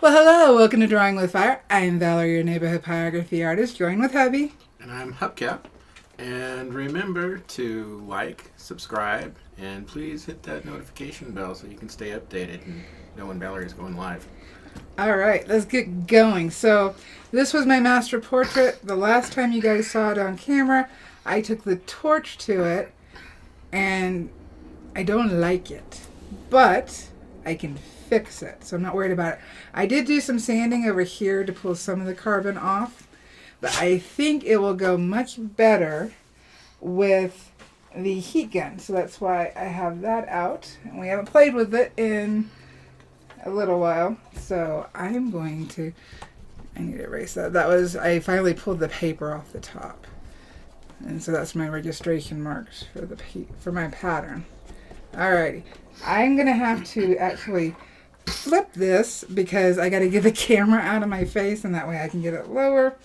Well, hello, welcome to Drawing with Fire. I'm Valarie, your neighborhood pyrography artist, joined with hubby. And I'm Hubcap. And remember to like, subscribe, and please hit that notification bell so you can stay updated and know when Valarie's going live. All right, let's get going. So this was my master portrait. The last time you guys saw it on camera, I took the torch to it, and I don't like it, but I can fix it, so I'm not worried about it. I did do some sanding over here to pull some of the carbon off, but I think it will go much better with the heat gun, so that's why I have that out, and we haven't played with it in a little while, so I'm going to, I need to erase that. That was, I finally pulled the paper off the top, and so that's my registration marks for my pattern. Alrighty, I'm gonna have to actually flip this because I got to get the camera out of my face, and that way I can get it lower.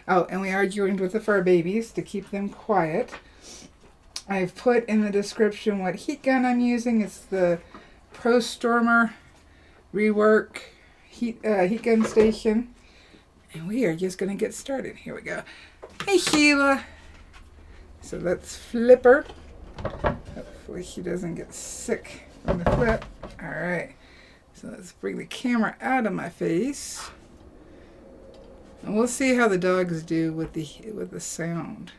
Oh, and we are joined with the fur babies to keep them quiet. I've put in the description what heat gun I'm using. It's the Pro Stormer Rework heat gun station, and we are just gonna get started. Here we go. Hey Sheila. So let's flip her. Hopefully she doesn't get sick from the flip. All right. So let's bring the camera out of my face, and we'll see how the dogs do with the sound.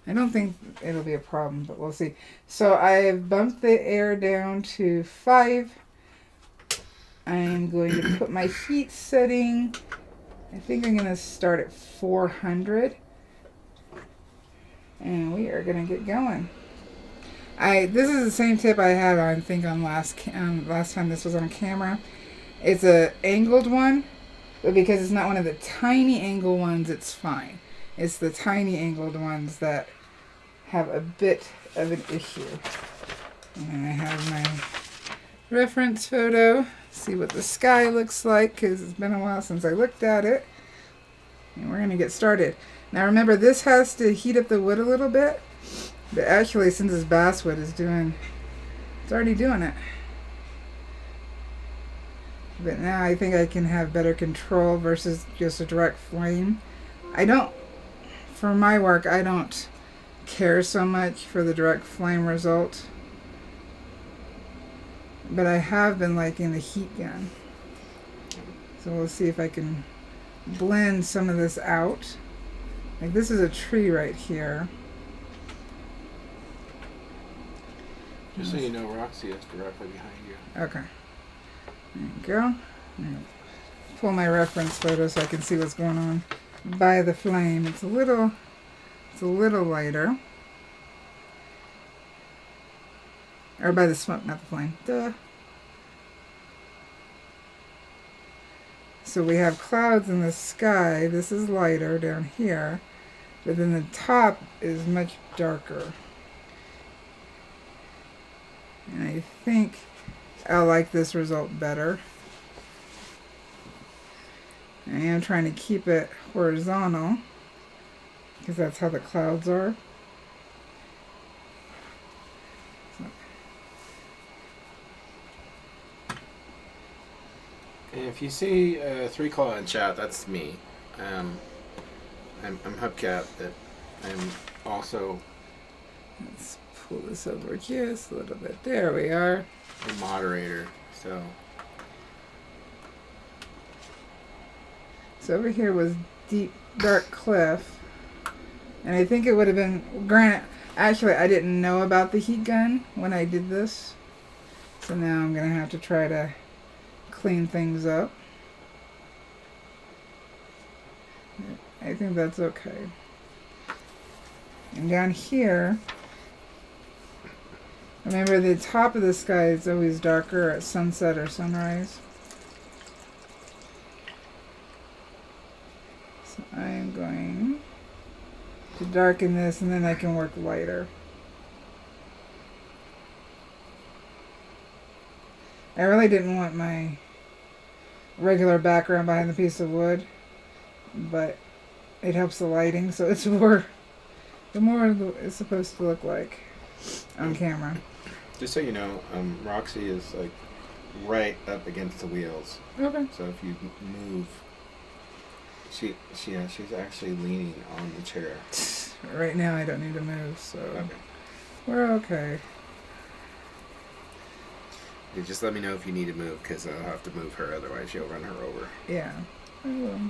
I don't think it'll be a problem, but we'll see. So I've bumped the air down to 5. I'm going to put my heat setting. I think I'm going to start at 400, and we are going to get going. This is the same tip I had on, I think, on last time this was on camera. It's a angled one, but because it's not one of the tiny angle ones, it's fine. It's the tiny angled ones that have a bit of an issue. And I have my reference photo. See what the sky looks like, because it's been a while since I looked at it. And we're going to get started. Now remember, this has to heat up the wood a little bit. But actually, since this basswood it's already doing it. But now I think I can have better control versus just a direct flame. For my work, I don't care so much for the direct flame result. But I have been liking the heat gun. So we'll see if I can blend some of this out. Like this is a tree right here. Just so you know, Roxy is directly behind you. Okay. There you go. Pull my reference photo so I can see what's going on by the flame. It's a little lighter. Or by the smoke, not the flame. Duh. So we have clouds in the sky. This is lighter down here. But then the top is much darker. And I think I like this result better. I am trying to keep it horizontal because that's how the clouds are. And if you see 3 claw in chat, that's me. I'm Hubcap, but I'm also... Let's pull this over just a little bit. There we are. a moderator, so... So over here was deep, dark cliff. And I think it would have been... Granted, actually, I didn't know about the heat gun when I did this. So now I'm going to have to try to clean things up. I think that's okay. And down here, remember the top of the sky is always darker at sunset or sunrise. So I am going to darken this, and then I can work lighter. I really didn't want my regular background behind the piece of wood, but it helps the lighting, so it's more it's supposed to look like on camera. Just so you know, Roxy is like right up against the wheels. Okay. So if you move, she's actually leaning on the chair. Right now I don't need to move, so Okay. we're okay. You just let me know if you need to move, because I'll have to move her, otherwise you'll run her over. Yeah, I will.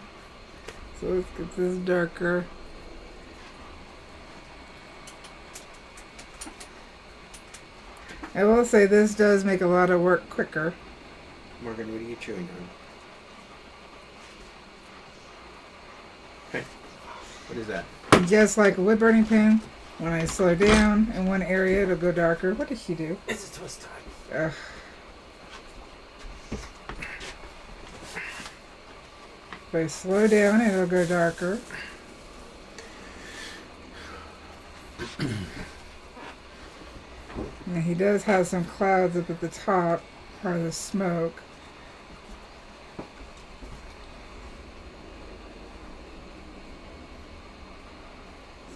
So let's get this darker. I will say this does make a lot of work quicker. Morgan, what are you chewing on? Hey, what is that? Just like a wood burning pin, when I slow down in one area, it'll go darker. What did she do? It's a twist tie. Ugh. If I slow down, it'll go darker. Now he does have some clouds up at the top, part of the smoke.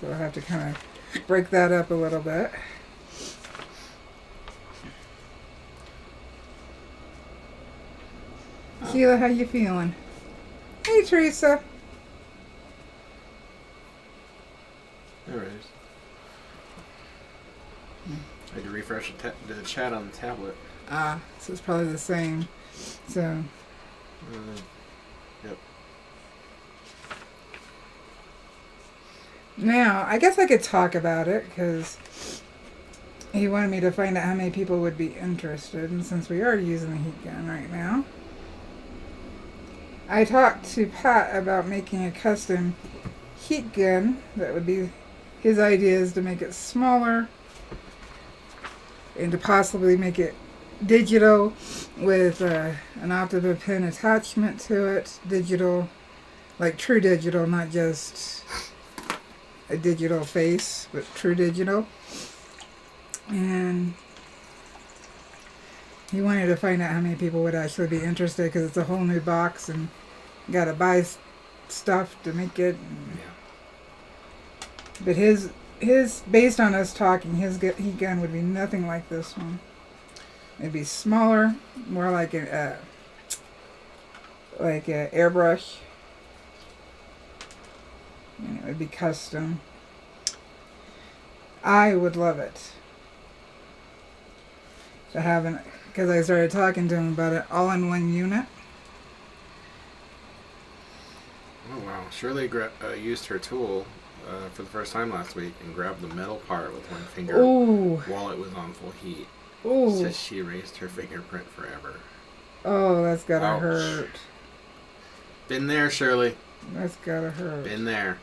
So I'll have to kind of break that up a little bit. Sheila, how you feeling? Hey, Teresa. There it is. I had to refresh the chat on the tablet. Ah, so it's probably the same. So, Yep. now, I guess I could talk about it because he wanted me to find out how many people would be interested. And since we are using the heat gun right now, I talked to Pat about making a custom heat gun. That would be his idea, is to make it smaller and to possibly make it digital with an Optima pin attachment to it. Digital, like true digital, not just a digital face, but true digital. And he wanted to find out how many people would actually be interested, because it's a whole new box and you gotta buy stuff to make it. Yeah. But his based on us talking, his heat gun would be nothing like this one. It'd be smaller, more like a airbrush, and it would be custom. I would love it to have an, because I started talking to him about it all in one unit. Oh wow! Shirley used her tool for the first time last week and grabbed the metal part with one finger. Ooh. While it was on full heat. Ooh. Says she erased her fingerprint forever. Oh, that's gotta Ouch. hurt. Been there, Shirley. That's gotta hurt. Been there.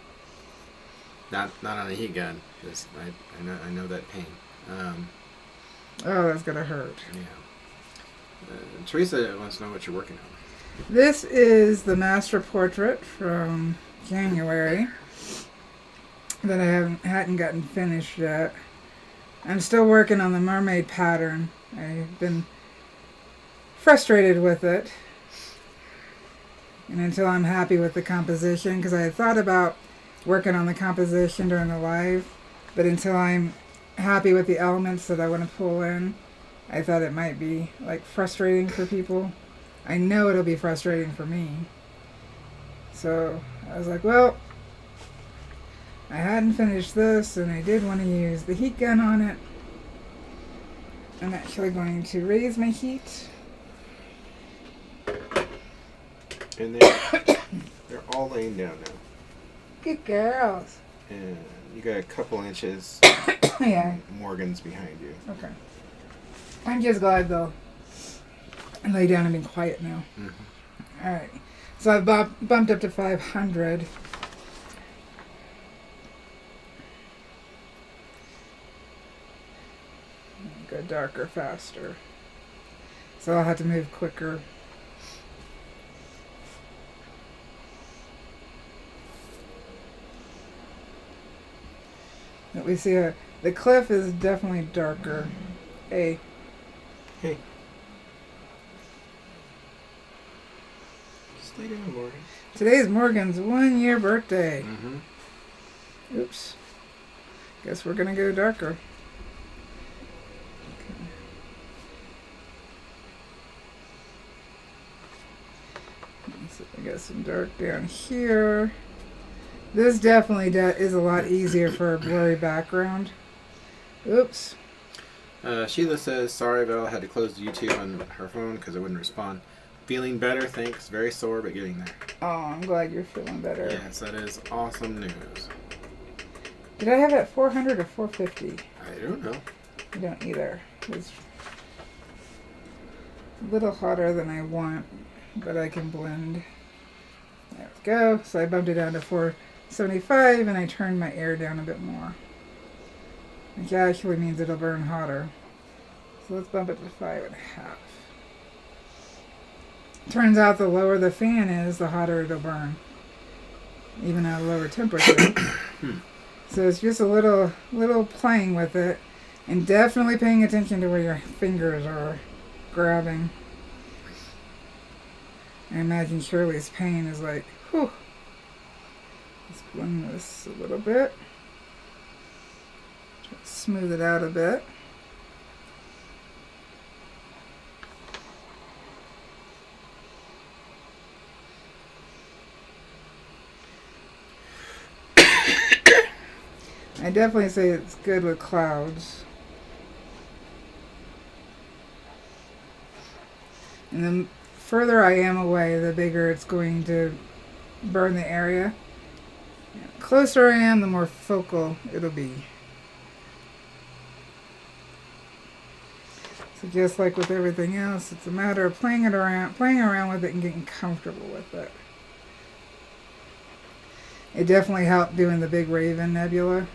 Not on a heat gun. Just, I know that pain. Oh, that's gotta hurt. Yeah. Teresa wants to know what you're working on. This is the master portrait from January that I hadn't gotten finished yet. I'm still working on the mermaid pattern. I've been frustrated with it. And until I'm happy with the composition, because I had thought about working on the composition during the live, but until I'm happy with the elements that I want to pull in, I thought it might be like frustrating for people. I know it'll be frustrating for me. So I was like, well, I hadn't finished this, and I did want to use the heat gun on it. I'm actually going to raise my heat. And they're all laying down now. Good girls. And you got a couple inches. Yeah. Morgan's behind you. Okay. I'm just glad they'll lay down and be quiet now. Mm-hmm. All right. So I've bumped up to 500. Go darker faster. So I'll have to move quicker. But we see the cliff is definitely darker. Hey. Hey. Just lay down, Morgan. Today's Morgan's 1-year birthday. Mm-hmm. Oops. Guess we're gonna go darker. So we got some dark down here. This definitely is a lot easier for a blurry background. Oops. Sheila says, sorry, Val, had to close the YouTube on her phone because it wouldn't respond. Feeling better, thanks. Very sore, but getting there. Oh, I'm glad you're feeling better. Yes, that is awesome news. Did I have it at 400 or 450? I don't know. I don't either. It's a little hotter than I want, but I can blend. There we go. So I bumped it down to 475 and I turned my air down a bit more. Which actually means it'll burn hotter. So let's bump it to 5.5. Turns out the lower the fan is, the hotter it'll burn. Even at a lower temperature. So it's just a little playing with it. And definitely paying attention to where your fingers are grabbing. I imagine Shirley's pain is like, whew. Let's blend this a little bit. Try to smooth it out a bit. I definitely say it's good with clouds. And the further I am away, the bigger it's going to burn the area. The closer I am, the more focal it'll be. So just like with everything else, it's a matter of playing around with it and getting comfortable with it. It definitely helped doing the Big Raven Nebula.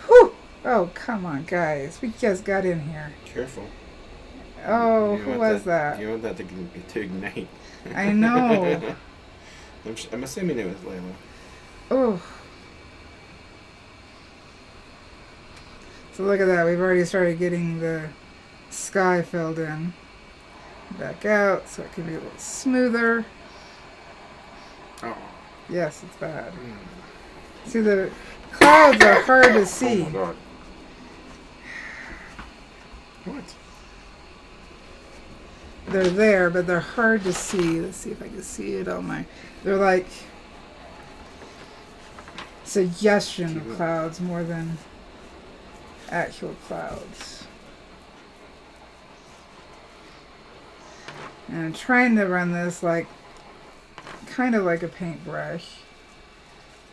Whew! Oh, come on, guys. We just got in here. Careful. Oh, who was that? You want that to ignite. I know. I'm assuming it was Layla. Oh. So look at that. We've already started getting the sky filled in. Back out so it can be a little smoother. Oh. Yes, it's bad. See, the clouds are hard to see. Oh my god. What? They're there, but they're hard to see. Let's see if I can see it on my... They're like suggestion of clouds more than actual clouds. And I'm trying to run this like kind of like a paintbrush.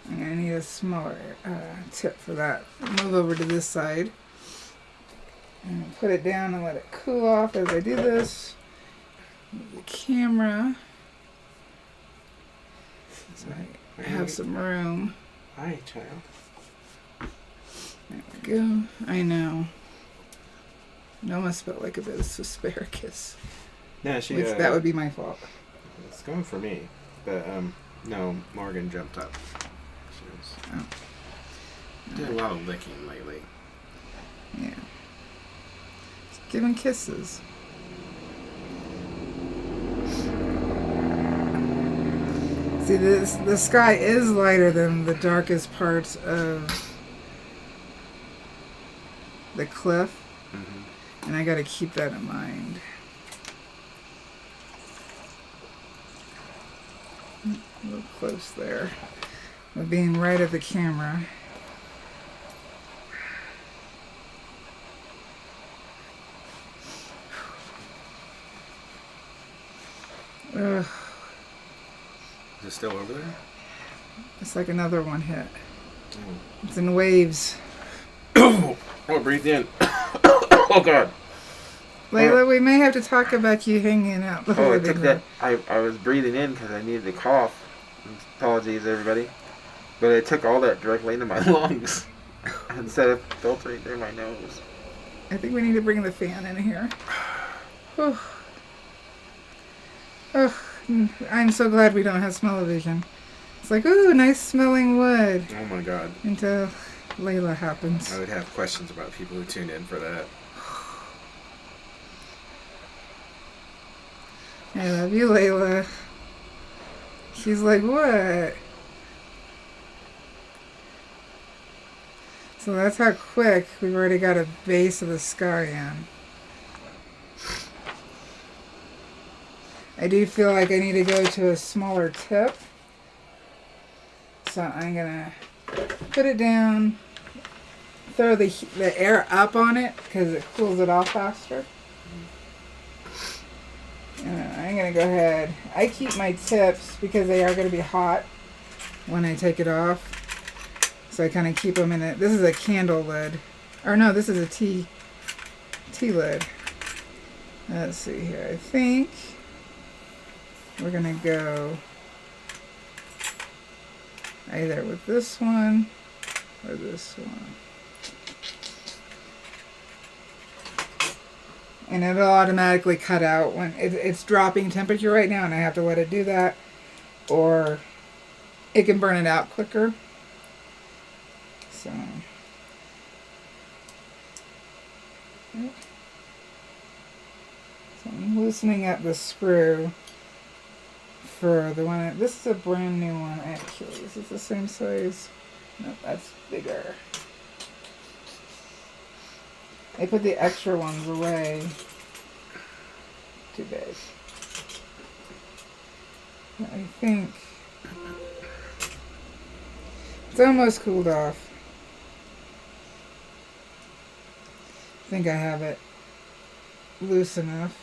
And I need a smaller tip for that. Move over to this side and put it down and let it cool off as I do this. Move the camera so I have some room. Hi, child. There we go. I know. It almost felt like a bit of asparagus. Yeah, she. Which that would be my fault. It's going for me, but no, Morgan jumped up. She was doing a lot of licking lately. Yeah. Just giving kisses. See, the sky is lighter than the darkest parts of the cliff, and I got to keep that in mind. A little close there, with being right at the camera. Ugh. Is it still over there? It's like another one hit. It's in waves. Oh, breathe in. Oh, God. Layla, we may have to talk about you hanging out. Oh, I took that. I was breathing in because I needed to cough. Apologies, everybody. But I took all that directly into my lungs instead of filtering through my nose. I think we need to bring the fan in here. Oh, I'm so glad we don't have smell-o-vision. It's like, ooh, nice smelling wood. Oh my God. Until Layla happens. I would have questions about people who tuned in for that. I love you, Layla. She's like, what? So that's how quick we've already got a base of the sky in. I do feel like I need to go to a smaller tip. So I'm going to put it down, throw the air up on it because it cools it off faster. And I'm going to go ahead. I keep my tips because they are going to be hot when I take it off. So I kind of keep them in it. This is a candle lid. Or no, this is a tea lid. Let's see here. I think we're going to go either with this one or this one. And it'll automatically cut out when it's dropping temperature right now and I have to let it do that. Or it can burn it out quicker. So, I'm loosening up the screw for the one. This is a brand new one, actually. Is this the same size? Nope, that's bigger. I put the extra ones away. Too big. I think it's almost cooled off. I think I have it loose enough.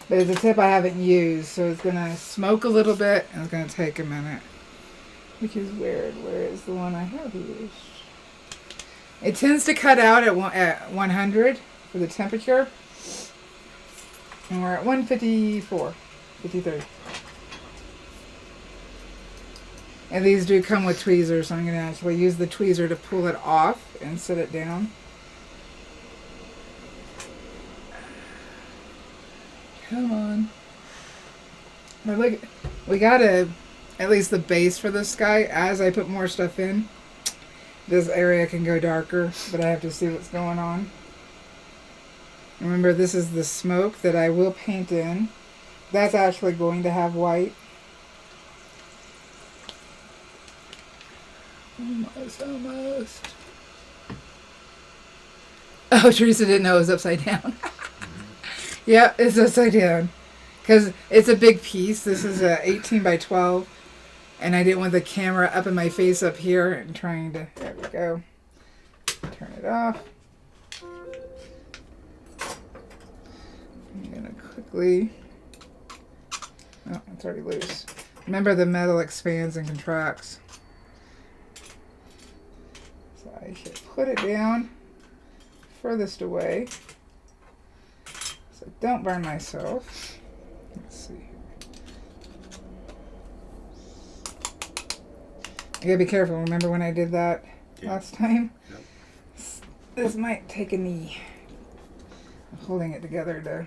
But it's a tip I haven't used, so it's going to smoke a little bit and it's going to take a minute. Which is weird. Where is the one I have used? It tends to cut out at 100 for the temperature. And we're at 154, 53. And these do come with tweezers, so I'm going to actually use the tweezer to pull it off and set it down. Come on. But look, we got at least the base for this guy. As I put more stuff in, this area can go darker, but I have to see what's going on. Remember, this is the smoke that I will paint in. That's actually going to have white. Almost. Oh, Teresa didn't know it was upside down. Yeah, it's upside down. Because it's a big piece. This is a 18 by 12. And I didn't want the camera up in my face up here and trying to... There we go. Turn it off. I'm going to quickly... Oh, it's already loose. Remember, the metal expands and contracts. So I should put it down furthest away. So don't burn myself. Let's see here. I gotta be careful. Remember when I did that last time? Yep. This might take a knee. I'm holding it together to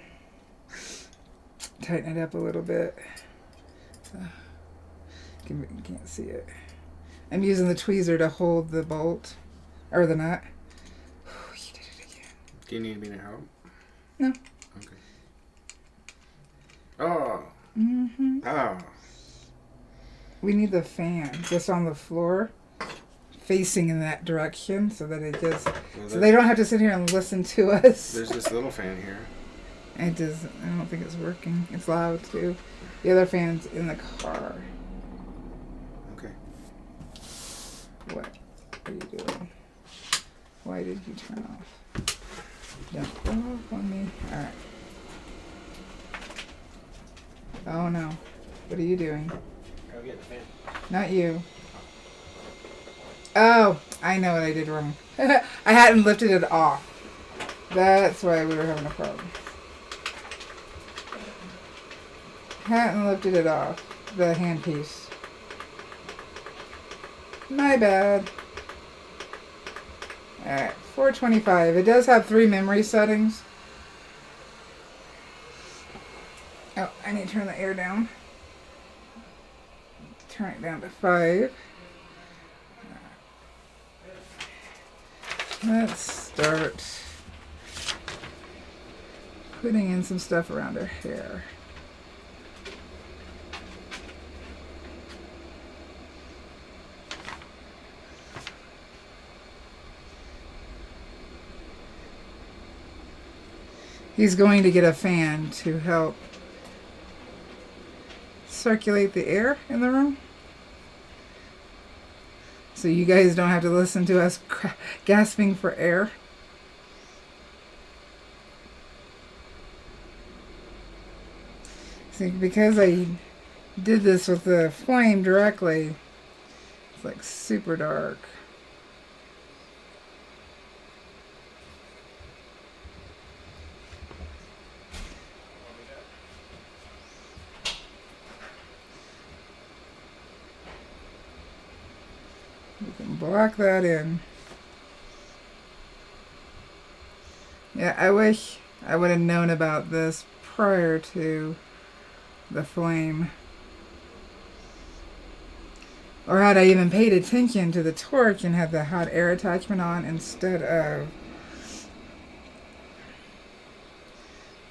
tighten it up a little bit. So, you can't see it. I'm using the tweezer to hold the bolt or the nut. You did it again. Do you need me to help? No. Okay. Oh. Mm-hmm. Oh. We need the fan just on the floor, facing in that direction, so that it just so they don't have to sit here and listen to us. There's this little fan here. I don't think it's working. It's loud too. The other fan's in the car. Okay. What are you doing? Why did you turn off? Don't go off on me. All right. Oh no. What are you doing? Go get the fan. Not you. Oh, I know what I did wrong. I hadn't lifted it off. That's why we were having a problem. Hadn't lifted it off. The handpiece. My bad. Alright, 425. It does have 3 memory settings. Oh, I need to turn the air down. Turn it down to 5. Let's start putting in some stuff around her hair. He's going to get a fan to help circulate the air in the room, so you guys don't have to listen to us gasping for air. See, because I did this with the flame directly, it's like super dark. We can block that in. Yeah, I wish I would have known about this prior to the flame. Or had I even paid attention to the torch and had the hot air attachment on instead of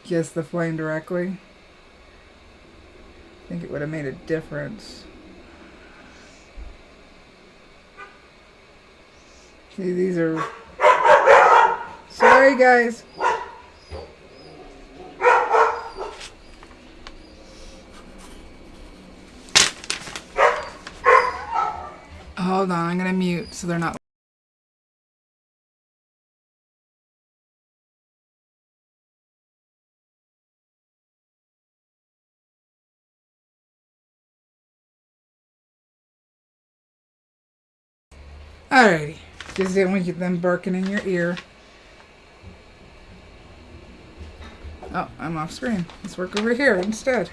just the flame directly. I think it would have made a difference. See, these are... Sorry, guys. Hold on, I'm going to mute so they're not... Alrighty. Just didn't want them barking in your ear. Oh, I'm off screen. Let's work over here instead.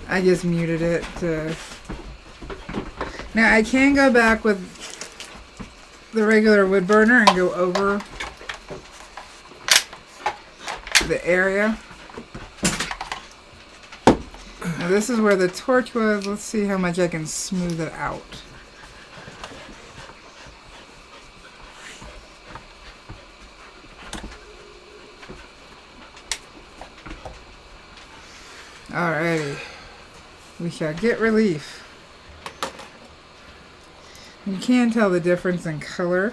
I just muted it to... Now I can go back with the regular wood burner and go over the area. Now this is where the torch was. Let's see how much I can smooth it out. Alrighty. We shall get relief. You can tell the difference in color,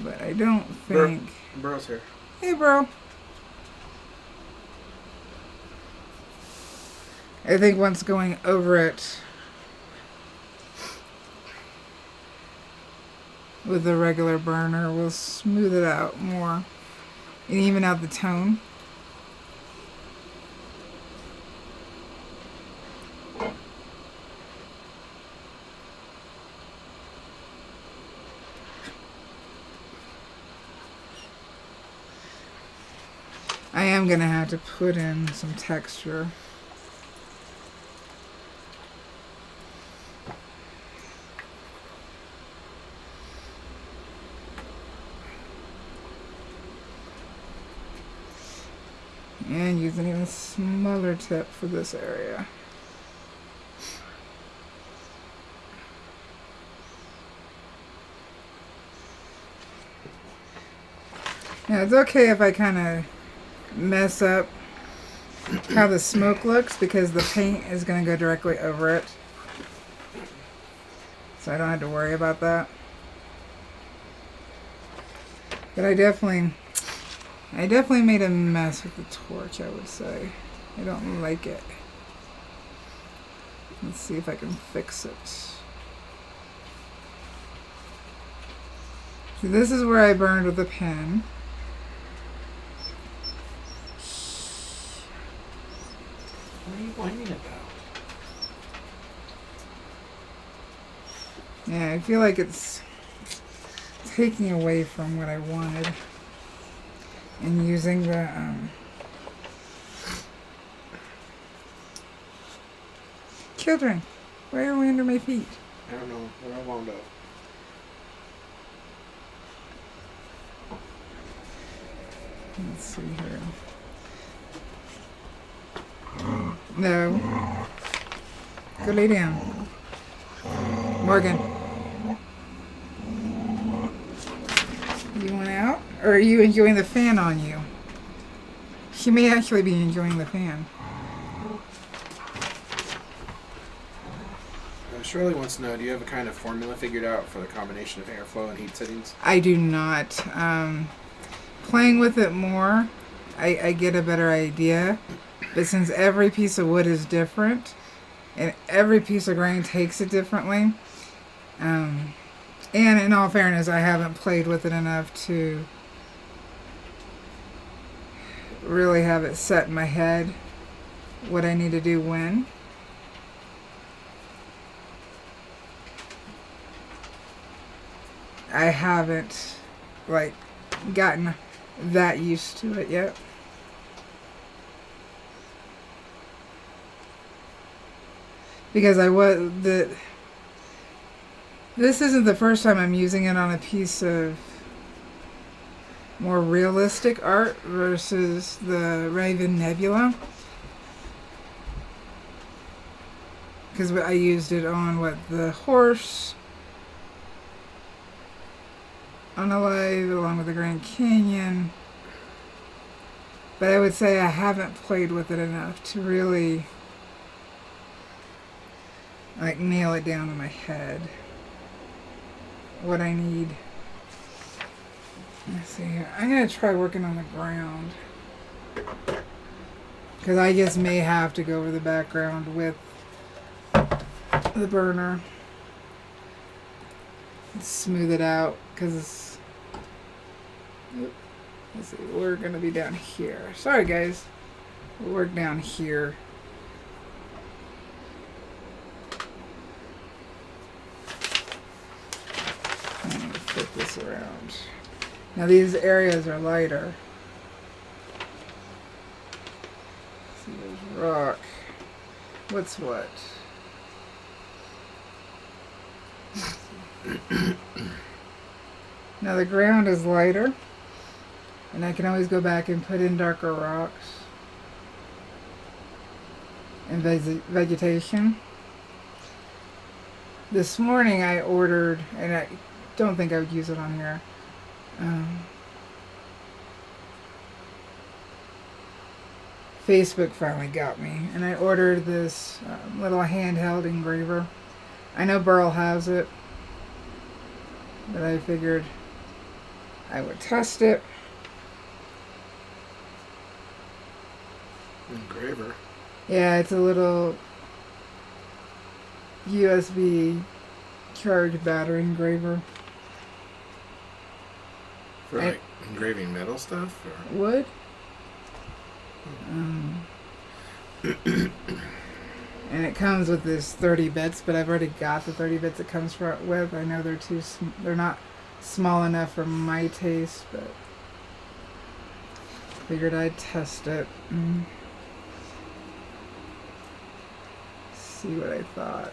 but I don't think... Bro's here. Hey, bro. I think once going over it with the regular burner, we'll smooth it out more and even out the tone. I am going to have to put in some texture. And use an even smaller tip for this area. Now it's okay if I kind of mess up how the smoke looks because the paint is going to go directly over it. So I don't have to worry about that. But I definitely made a mess with the torch, I would say. I don't like it. Let's see if I can fix it. So this is where I burned with a pen. What are you whining about? Yeah, I feel like it's taking away from what I wanted. And using the children, why are we under my feet? I don't know, but I wound up. Let's see here. No. Go lay down. Morgan. You want out? Or are you enjoying the fan on you? She may actually be enjoying the fan. Shirley wants to know, do you have a kind of formula figured out for the combination of airflow and heat settings? I do not. Playing with it more, I get a better idea. But since every piece of wood is different, and every piece of grain takes it differently, and in all fairness, I haven't played with it enough to really have it set in my head what I need to do when. I haven't, like, gotten that used to it yet. Because this isn't the first time I'm using it on a piece of more realistic art versus the Raven Nebula. Because I used it on, the horse on Alive along with the Grand Canyon. But I would say I haven't played with it enough to really like nail it down in my head what I need. Let's see here. I'm going to try working on the ground. Because I just may have to go over the background with the burner. Smooth it out. Because let's see. We're going to be down here. Sorry guys. We'll work down here. Flip this around. Now these areas are lighter. Let's see, there's rock. What's what? Now the ground is lighter, and I can always go back and put in darker rocks and vegetation. This morning I ordered, and I don't think I would use it on here. Facebook finally got me, and I ordered this little handheld engraver. I know Burl has it, but I figured I would test it. Engraver? Yeah, it's a little USB charged battery engraver. For like engraving metal stuff? Or? Wood? And it comes with this 30 bits, but I've already got the 30 bits it comes with. I know they're not small enough for my taste, but figured I'd test it. See what I thought.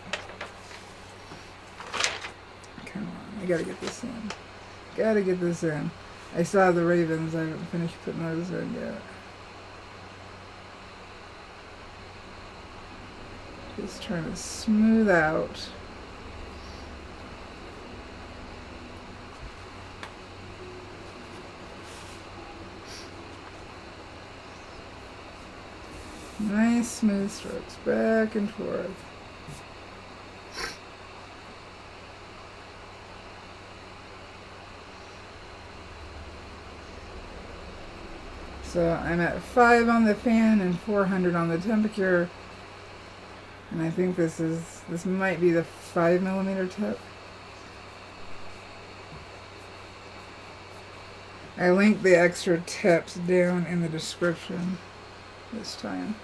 Come on, I gotta get this in. Gotta get this in. I saw the ravens. I haven't finished putting those in yet. Just trying to smooth out. Nice smooth strokes back and forth. So I'm at 5 on the fan and 400 on the temperature. And I think this might be the 5mm tip. I linked the extra tips down in the description this time.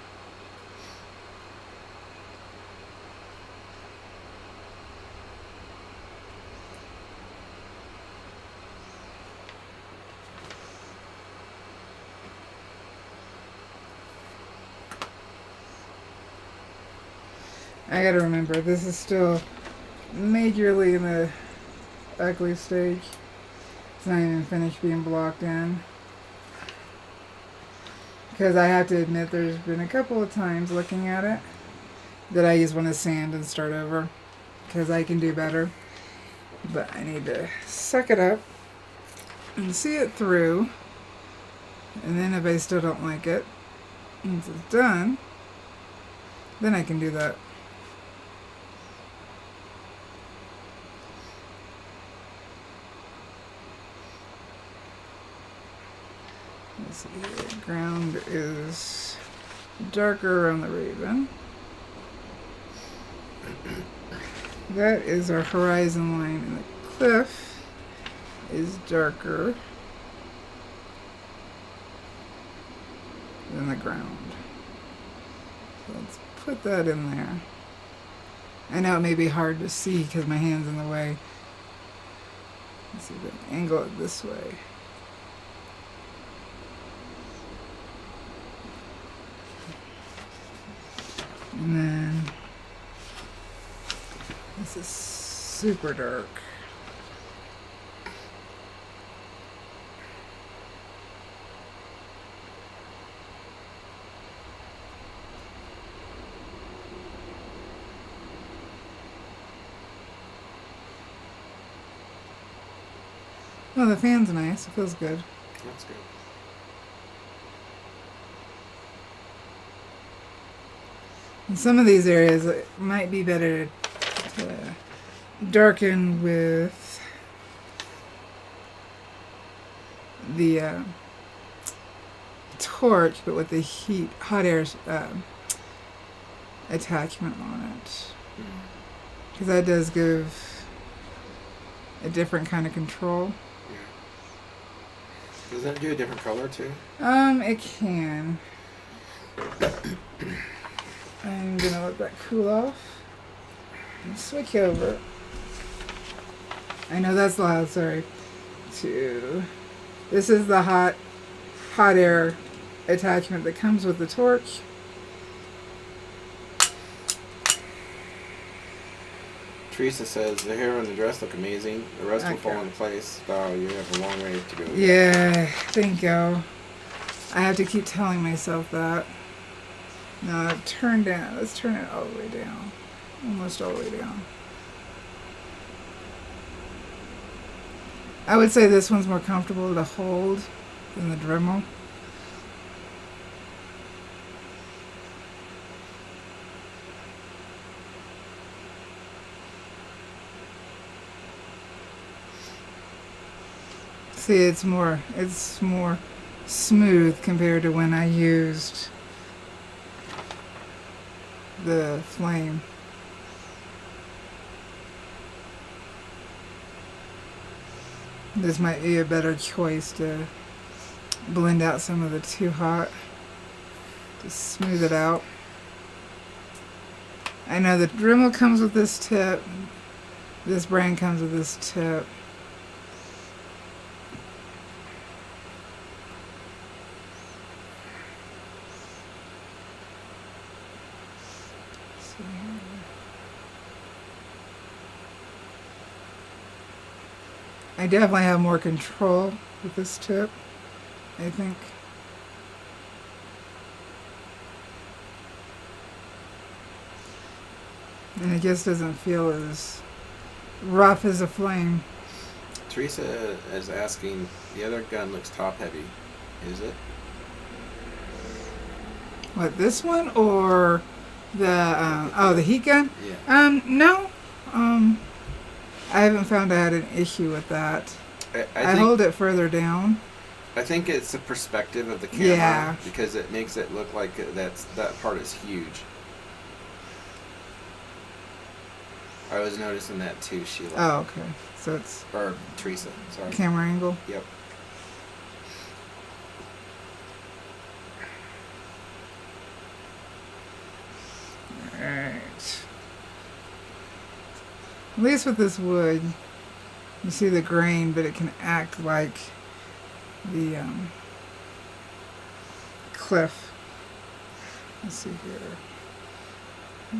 I gotta remember, this is still majorly in the ugly stage. It's not even finished being blocked in. Because I have to admit there's been a couple of times looking at it that I just want to sand and start over. Because I can do better. But I need to suck it up and see it through. And then if I still don't like it, once it's done, then I can do that. Let's see here. Ground is darker around the raven. That is our horizon line, and the cliff is darker than the ground. So let's put that in there. I know it may be hard to see because my hand's in the way. Let's see if I can angle it this way. And then this is super dark. Oh, the fan's nice. It feels good. That's good. In some of these areas, it might be better to darken with the torch, but with the hot air attachment on it. Because that does give a different kind of control. Yeah. Does that do a different color too? It can. I'm gonna let that cool off and switch over. I know that's loud, sorry. This is the hot air attachment that comes with the torch. Teresa says the hair on the dress look amazing. The rest will fall into place. Wow, you have a long way to go. Yeah, thank you. I have to keep telling myself that. Now turn down. Let's turn it all the way down. Almost all the way down. I would say this one's more comfortable to hold than the Dremel. See, it's more smooth compared to when I used the flame. This might be a better choice to blend out some of the too hot, to smooth it out. I know the Dremel comes with this tip. This brand comes with this tip. I definitely have more control with this tip, I think. And it just doesn't feel as rough as a flame. Teresa is asking, the other gun looks top heavy. Is it? What, this one or the heat gun? Yeah. No. I haven't found I had an issue with that. I hold it further down. I think it's the perspective of the camera. Yeah. Because it makes it look like that part is huge. I was noticing that too, Sheila. Oh, okay. So it's Or Teresa, sorry. camera angle. Yep. Alright. At least with this wood, you see the grain, but it can act like the cliff. Let's see here.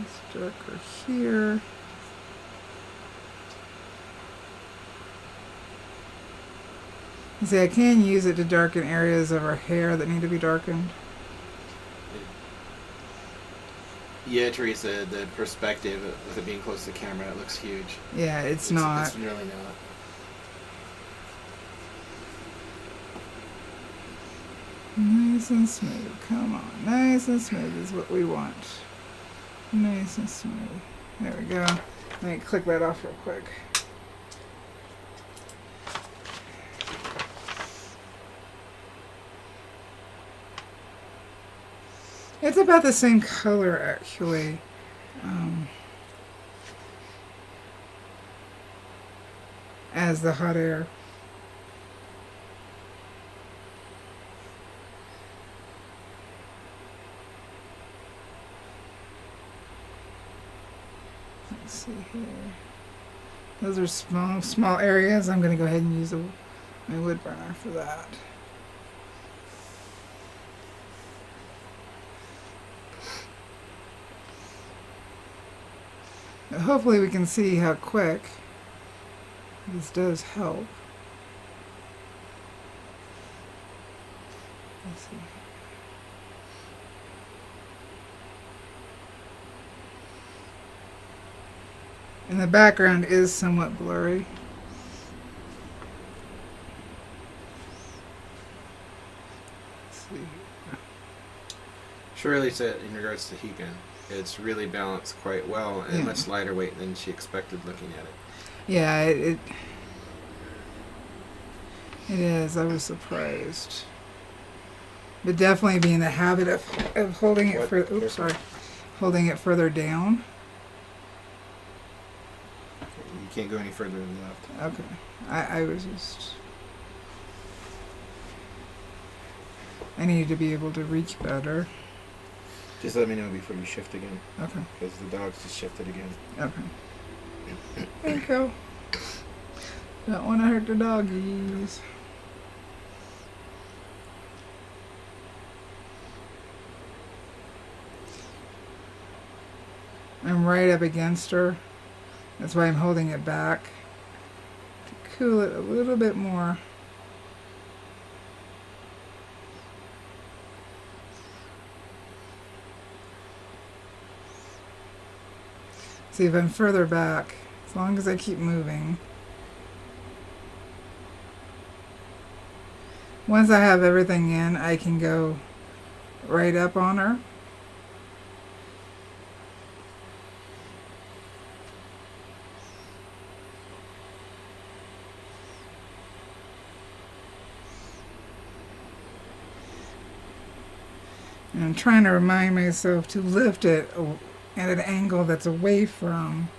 It's darker here. You see, I can use it to darken areas of her hair that need to be darkened. Yeah, Teresa, the perspective with it being close to the camera, it looks huge. Yeah, it's not. It's really not. Nice and smooth. Come on. Nice and smooth is what we want. Nice and smooth. There we go. Let me click that off real quick. It's about the same color, actually. As the hot air. Let's see here. Those are small areas. I'm going to go ahead and use my wood burner for that. Hopefully we can see how quick this does help. Let's see. And the background is somewhat blurry. Let's see. Shirley said in regards to heat gun, it's really balanced quite well and Yeah. much lighter weight than she expected looking at it. Yeah, it is. I was surprised. But definitely be in the habit of holding it holding it further down. You can't go any further than left. Okay. I was just... I need to be able to reach better. Just let me know before you shift again. Okay. Because the dogs just shifted again. Okay. There you go. Don't want to hurt the doggies. I'm right up against her. That's why I'm holding it back. To cool it a little bit more. See, if I'm further back, as long as I keep moving. Once I have everything in, I can go right up on her. And I'm trying to remind myself to lift it at an angle that's away from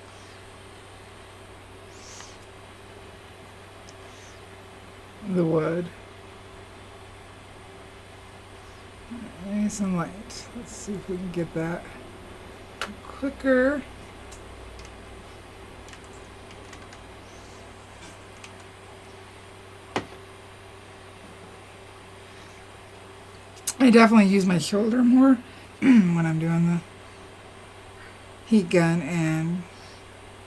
the wood. Nice and light. Let's see if we can get that quicker. I definitely use my shoulder more when I'm doing the heat gun and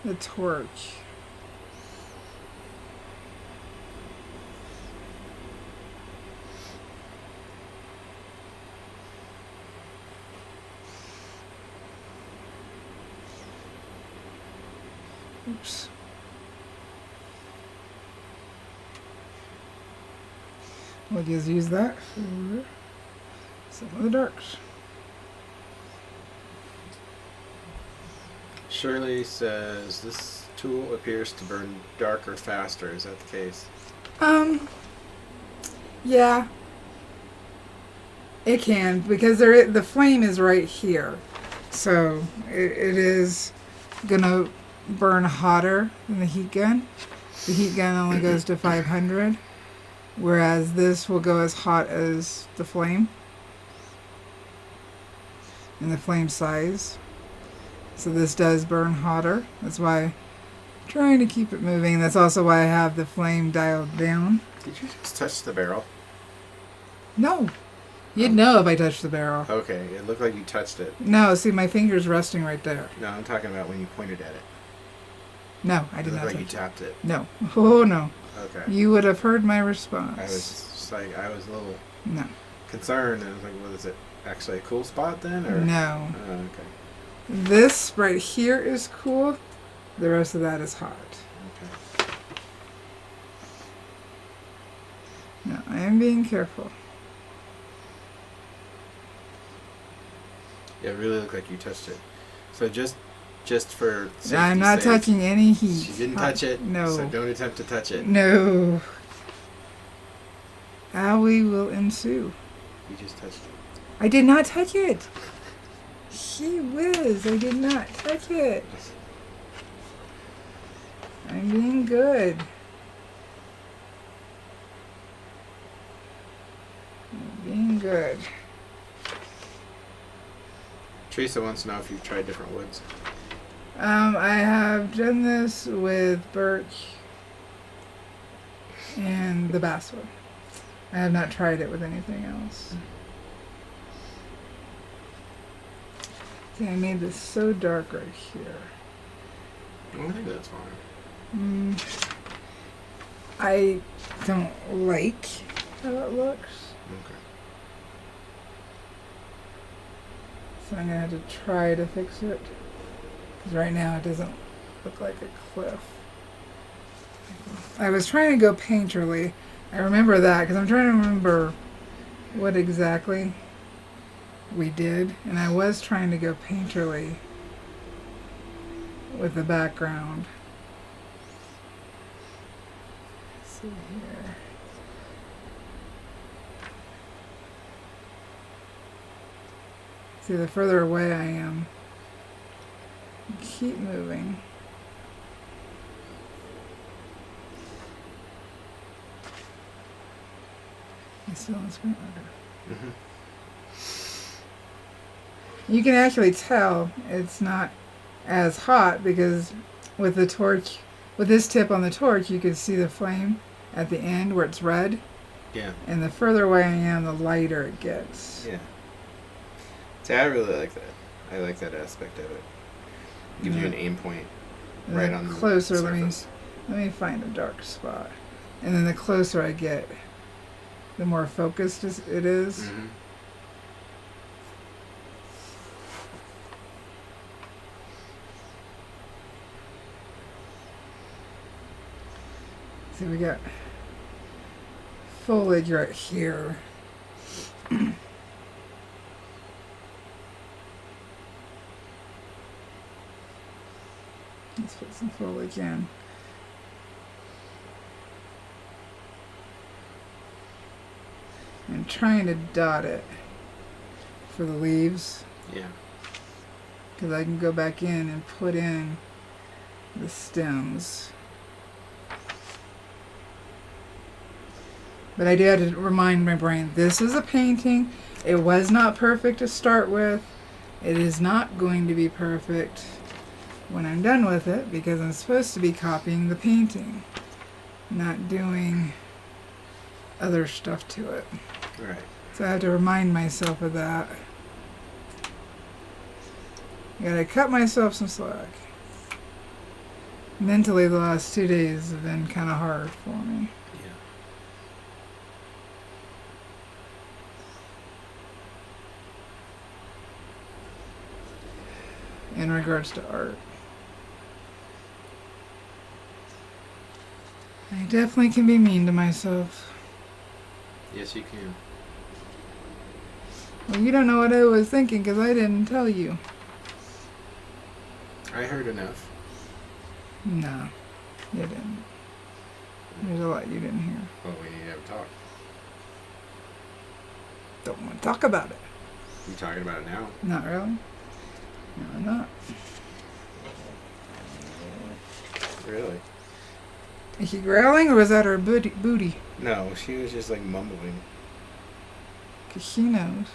the torch. Oops. We'll just use that for some of the darks. Shirley says this tool appears to burn darker faster. Is that the case? Yeah. It can, because the flame is right here. So it is gonna burn hotter than the heat gun. The heat gun only goes to 500, whereas this will go as hot as the flame and the flame size. So this does burn hotter. That's why I'm trying to keep it moving. That's also why I have the flame dialed down. Did you just touch the barrel? No. You'd know if I touched the barrel. Okay, it looked like you touched it. No, see, my finger's resting right there. No, I'm talking about when you pointed at it. No, I It did looked not like you touch it. tapped it. No. Oh, no. Okay. You would have heard my response. I was just like, I was a little No. concerned, and I was like, well, is it actually a cool spot then? Or? No. Oh, okay. This right here is cool. The rest of that is hot. Okay. No, I am being careful. Yeah, it really looked like you touched it. So just for safety's I'm not sake, touching any heat. She didn't touch it. No. So don't attempt to touch it. No. Owie will ensue. You just touched it. I did not touch it. Gee whiz, I did not touch it. I'm being good. I'm being good. Teresa wants to know if you've tried different woods. I have done this with birch and the basswood. I have not tried it with anything else. See, I made this so dark right here. I think that's fine. I don't like how it looks. Okay. So I'm going to have to try to fix it. Because right now it doesn't look like a cliff. I was trying to go painterly. I remember that because I'm trying to remember what exactly we did. And I was trying to go painterly with the background. Let's see here. See, the further away I am, keep moving. You still on screen? Okay. You can actually tell it's not as hot because with the torch, with this tip on the torch, you can see the flame at the end where it's red. Yeah. And the further away I am, the lighter it gets. Yeah. See, I really like that. I like that aspect of it. Gives you an aim point And right then on closer, the surface. let me find a dark spot. And then the closer I get, the more focused it is. Mm-hmm. See, we got foliage right here. Let's put some foliage in. I'm trying to dot it for the leaves. Yeah. Because I can go back in and put in the stems. But I did have to remind my brain, this is a painting. It was not perfect to start with. It is not going to be perfect when I'm done with it because I'm supposed to be copying the painting, not doing other stuff to it. Right. So I have to remind myself of that. I gotta cut myself some slack. Mentally, the last 2 days have been kind of hard for me. In regards to art. I definitely can be mean to myself. Yes, you can. Well, you don't know what I was thinking because I didn't tell you. I heard enough. No, you didn't. There's a lot you didn't hear. Well, we need to have a talk. Don't want to talk about it. You talking about it now? Not really. No, I'm not. Really? Is she growling or was that her booty? No, she was just like mumbling. Because she knows.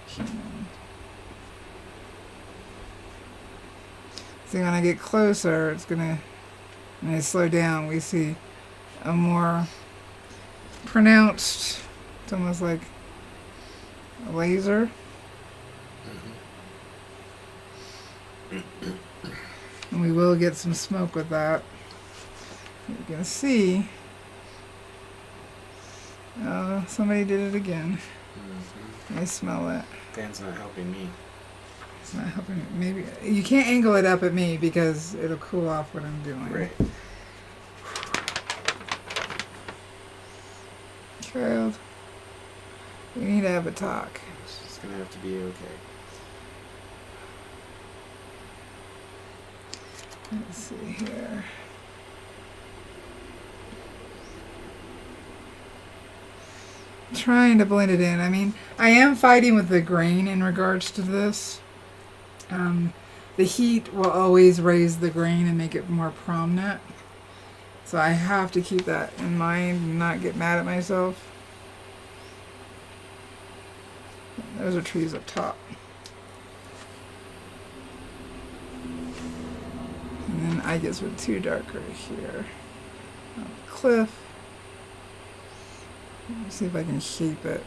She knows. See, when I get closer, it's gonna, when I slow down, we see a more pronounced, it's almost like a laser. And we will get some smoke with that. You can see. Oh, somebody did it again. I smell it. Dan's not helping me. It's not helping. Maybe you can't angle it up at me because it'll cool off what I'm doing. Right. Child, we need to have a talk. It's gonna have to be okay. Let's see here. trying to blend it in. I mean, I am fighting with the grain in regards to this. The heat will always raise the grain and make it more prominent. So I have to keep that in mind and not get mad at myself. Those are trees up top. And then I guess we're too dark right here. On the cliff. Let me see if I can shape it.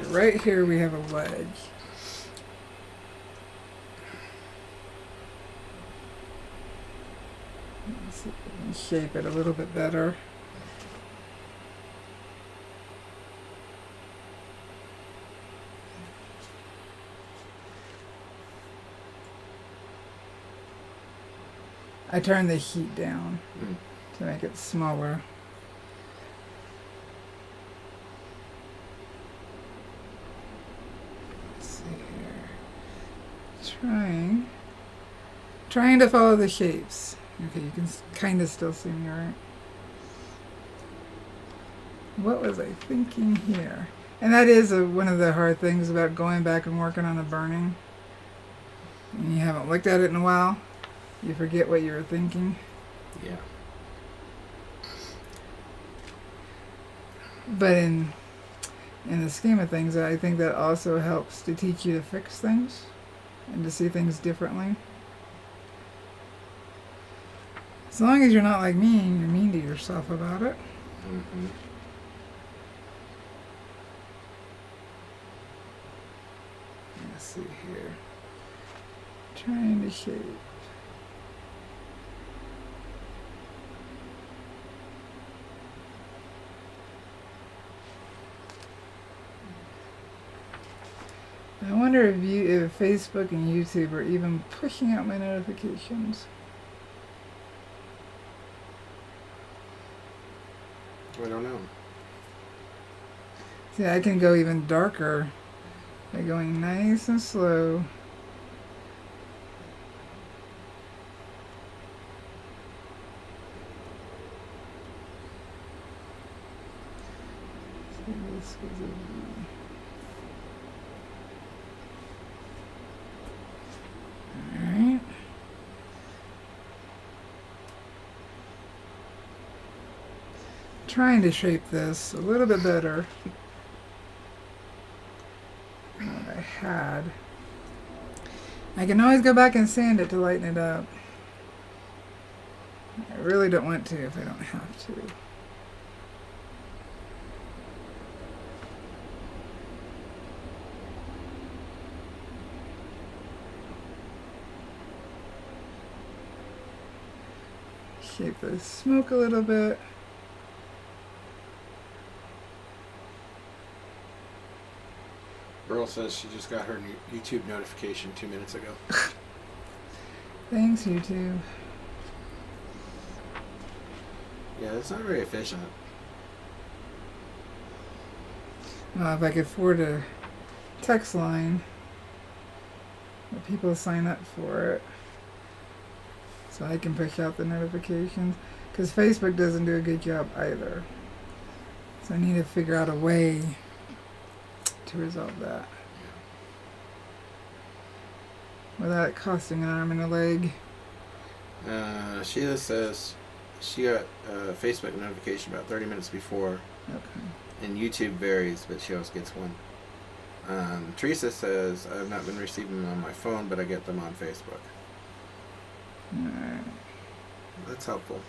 Right here we have a ledge. Let's see if we can shape it a little bit better. I turned the heat down to make it smaller. Trying to follow the shapes. Okay, you can kind of still see me, right? What was I thinking here? And that is one of the hard things about going back and working on a burning. And you haven't looked at it in a while. You forget what you were thinking. Yeah. But in the scheme of things, I think that also helps to teach you to fix things and to see things differently. As long as you're not like me and you're mean to yourself about it. Mm-hmm. Let's see here. Trying to shape. I wonder if Facebook and YouTube are even pushing out my notifications. I don't know. See, I can go even darker by going nice and slow. So this was alright. Trying to shape this a little bit better than what I had. I can always go back and sand it to lighten it up. I really don't want to if I don't have to. Shape the smoke a little bit. Girl says she just got her new YouTube notification 2 minutes ago. Thanks, YouTube. Yeah, that's not very efficient. Well, if I could afford a text line, where people sign up for it, so I can push out the notifications. Because Facebook doesn't do a good job either. So I need to figure out a way to resolve that without it costing an arm and a leg. Sheila says she got a Facebook notification about 30 minutes before. Okay. And YouTube varies, but she always gets one. Teresa says, I've not been receiving them on my phone, but I get them on Facebook. Alright. That's helpful.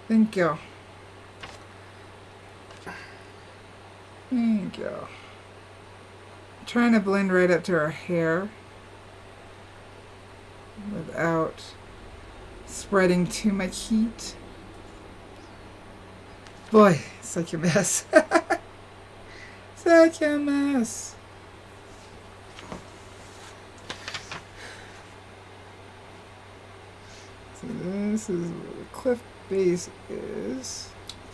Thank you. Thank you. Trying to blend right up to her hair without spreading too much heat. Boy, such a mess. Such a mess. So this is where the cliff base is.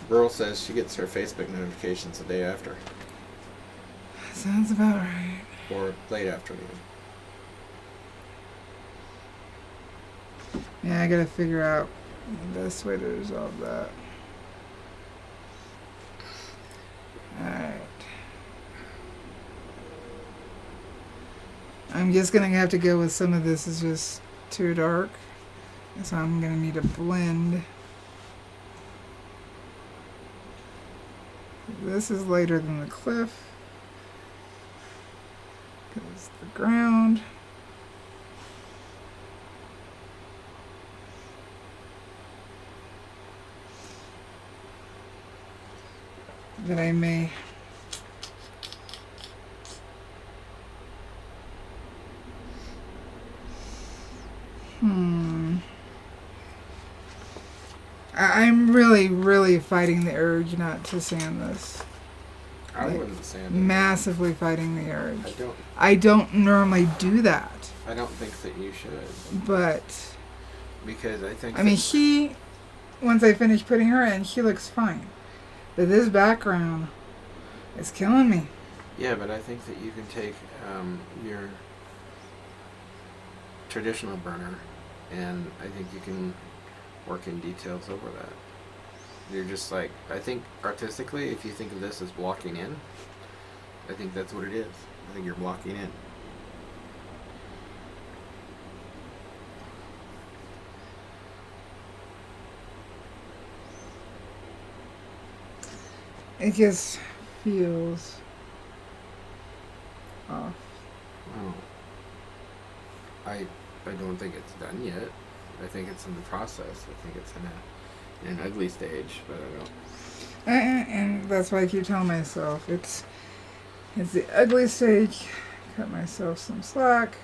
Burl says she gets her Facebook notifications the day after. Sounds about right. Or late afternoon. Yeah, I gotta figure out the best way to resolve that. Alright. I'm just gonna have to go with some of this is just too dark. So I'm gonna need a blend. This is lighter than the cliff. Because the ground. That I may I'm really fighting the urge not to sand this. I wouldn't sand it. Massively fighting the urge. I I don't normally do that. I don't think that you should. But Because I think I mean once I finish putting her in, she looks fine. But this background is killing me. Yeah, but I think that you can take your traditional burner and I think you can work in details over that. You're just like, I think artistically, if you think of this as blocking in, I think that's what it is. I think you're blocking in. It just feels off. Oh. I don't think it's done yet. I think it's in the process. I think it's in an ugly stage, but I don't. And that's why I keep telling myself it's the ugly stage. Cut myself some slack.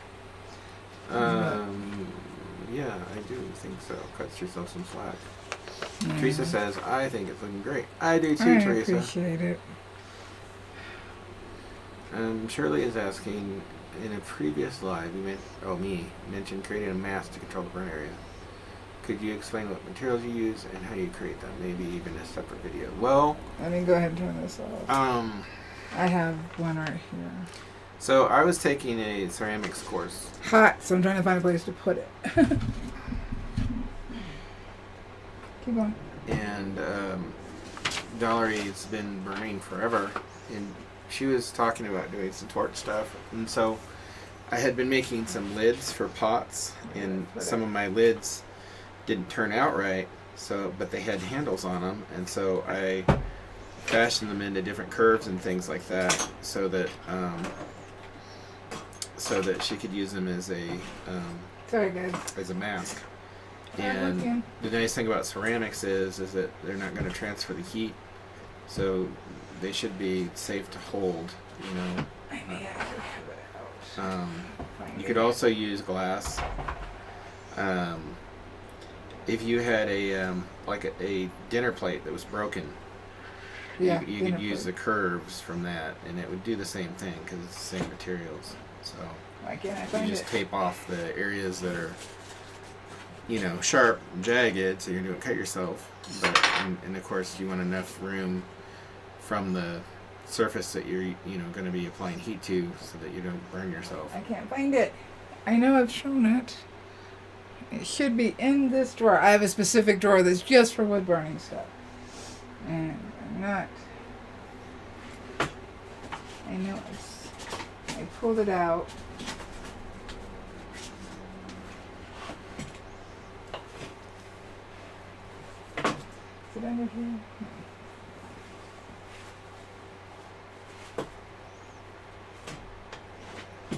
Yeah, I do think so. Cuts yourself some slack. Yeah. Teresa says, I think it's looking great. I do too, I Teresa. appreciate it. Shirley is asking, in a previous live, you mentioned creating a mask to control the burn area. Could you explain what materials you use and how you create them? Maybe even a separate video. Well, Let me go ahead and turn this off. I have one right here. So I was taking a ceramics course. Hot, so I'm trying to find a place to put it. Keep going. And Valerie's been burning forever, and she was talking about doing some torch stuff. And so I had been making some lids for pots, and some of my lids didn't turn out right. But they had handles on them, and so I fashioned them into different curves and things like that, so that she could use them as a Sorry, guys. as a mask. I'm looking. And the nice thing about ceramics is that they're not going to transfer the heat, so they should be safe to hold. You know. I may have to cut it out. You could also use glass. If you had a dinner plate that was broken, Yeah, you could use the curves from that, and it would do the same thing because it's the same materials. So Why can't I you find just it? tape off the areas that are, sharp and jagged, so you're going to cut yourself. But and of course you want enough room from the surface that you're going to be applying heat to, so that you don't burn yourself. I can't find it. I know I've shown it. It should be in this drawer. I have a specific drawer that's just for wood burning stuff. And I'm not. I know I pulled it out. Is it under here? No.